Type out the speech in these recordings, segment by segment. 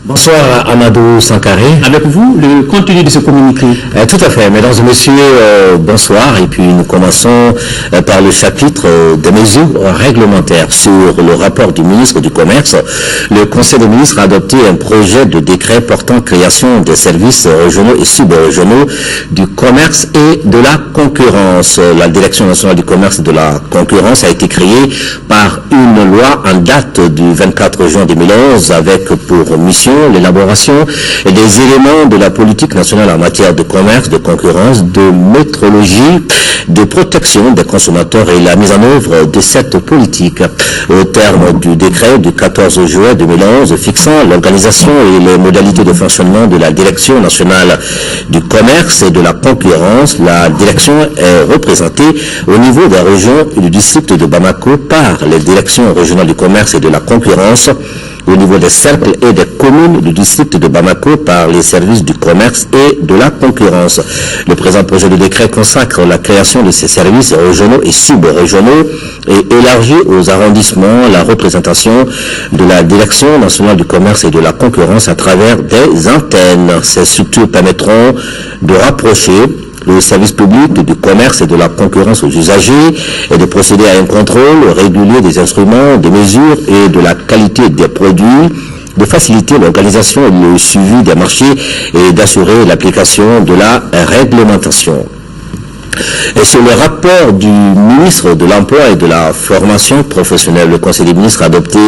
Bonsoir Amadou Sankaré. Avec vous, le contenu de ce communiqué. Tout à fait, mesdames et messieurs, bonsoir. Et puis nous commençons par le chapitre des mesures réglementaires sur le rapport du ministre du Commerce. Le Conseil des ministres a adopté un projet de décret portant création des services régionaux et sub-régionaux du commerce et de la concurrence. La Direction nationale du commerce et de la concurrence a été créée par une loi en date du 24 juin 2011 avec pour mission l'élaboration des éléments de la politique nationale en matière de commerce, de concurrence, de métrologie, de protection des consommateurs et la mise en œuvre de cette politique. Au terme du décret du 14 juin 2011 fixant l'organisation et les modalités de fonctionnement de la Direction nationale du commerce et de la concurrence, la direction est représentée au niveau des régions et du district de Bamako par les directions régionales du commerce et de la concurrence, au niveau des cercles et des communes du district de Bamako par les services du commerce et de la concurrence. Le présent projet de décret consacre la création de ces services régionaux et sub-régionaux et élargit aux arrondissements la représentation de la Direction nationale du commerce et de la concurrence à travers des antennes. Ces structures permettront de rapprocher le service public du commerce et de la concurrence aux usagers et de procéder à un contrôle régulier des instruments, des mesures et de la qualité des produits, de faciliter l'organisation et le suivi des marchés et d'assurer l'application de la réglementation. Et sur le rapport du ministre de l'Emploi et de la Formation professionnelle, le Conseil des ministres a adopté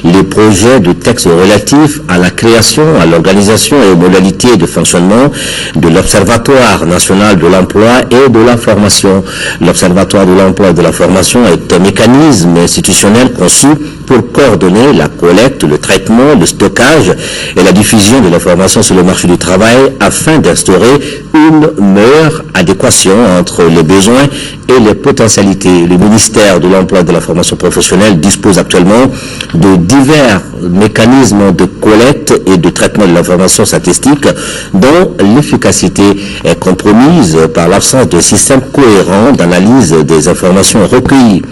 les projets de textes relatifs à la création, à l'organisation et aux modalités de fonctionnement de l'Observatoire national de l'emploi et de la formation. L'Observatoire de l'emploi et de la formation est un mécanisme institutionnel conçu pour coordonner la collecte, le traitement, le stockage et la diffusion de l'information sur le marché du travail afin d'instaurer une meilleure adéquation entre les besoins et les potentialités. Le ministère de l'Emploi et de la Formation professionnelle dispose actuellement de divers mécanismes de collecte et de traitement de l'information statistique dont l'efficacité est compromise par l'absence de système cohérent d'analyse des informations recueillies.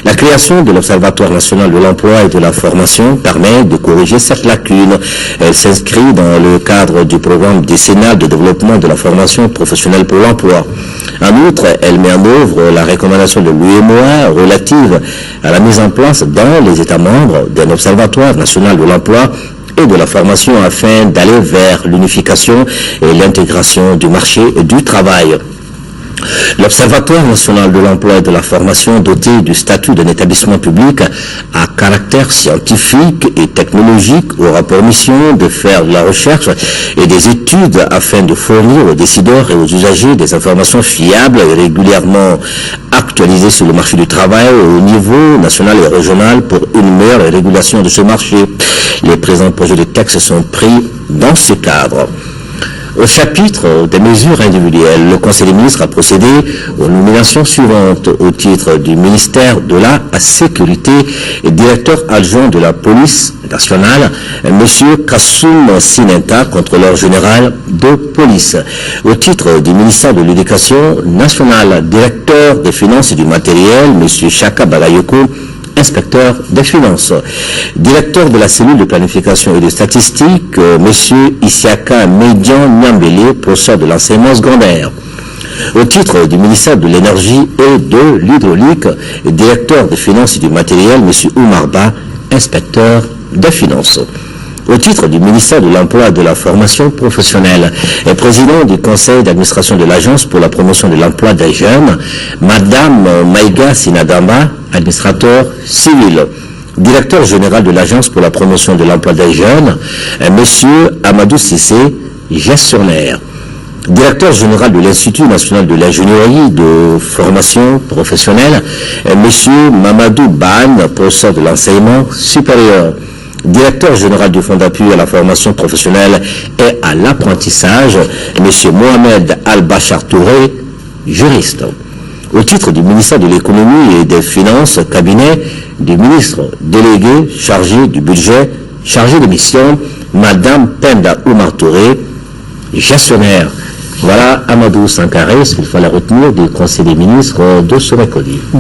La création de l'Observatoire national de l'emploi et de la formation permet de corriger cette lacune. Elle s'inscrit dans le cadre du programme décennal de développement de la formation professionnelle pour l'emploi. En outre, elle met en œuvre la recommandation de l'UEMOA relative à la mise en place dans les États membres d'un Observatoire national de l'emploi et de la formation afin d'aller vers l'unification et l'intégration du marché du travail. L'Observatoire national de l'emploi et de la formation, doté du statut d'un établissement public à caractère scientifique et technologique, aura pour mission de faire de la recherche et des études afin de fournir aux décideurs et aux usagers des informations fiables et régulièrement actualisées sur le marché du travail au niveau national et régional pour une meilleure régulation de ce marché. Les présents projets de texte sont pris dans ce cadre. Au chapitre des mesures individuelles, le Conseil des ministres a procédé aux nominations suivantes au titre du ministère de la Sécurité et directeur adjoint de la police nationale, M. Kassoum Sinenta, contrôleur général de police. Au titre du ministère de l'Éducation nationale, directeur des finances et du matériel, M. Chaka Bagayoko, inspecteur des finances. Directeur de la cellule de planification et de statistiques, M. Isiaka Median Nyambele, professeur de l'enseignement secondaire. Au titre du ministère de l'énergie et de l'hydraulique, directeur des finances et du matériel, M. Oumarba, inspecteur des finances. Au titre du ministère de l'Emploi et de la Formation professionnelle et président du conseil d'administration de l'Agence pour la promotion de l'emploi des jeunes, Madame Maïga Sinadamba, administrateur civil. Directeur général de l'Agence pour la promotion de l'emploi des jeunes, Monsieur Amadou Sissé, gestionnaire. Directeur général de l'Institut national de l'ingénierie de formation professionnelle, Monsieur Mamadou Ban, professeur de l'enseignement supérieur. Directeur général du Fonds d'appui à la formation professionnelle et à l'apprentissage, M. Mohamed Al-Bachar Touré, juriste. Au titre du ministère de l'économie et des finances, cabinet du ministre délégué chargé du budget, chargé de mission, Madame Penda Oumar Touré, gestionnaire. Voilà Amadou Sankaré, ce qu'il fallait retenir du Conseil des ministres de ce mercredi.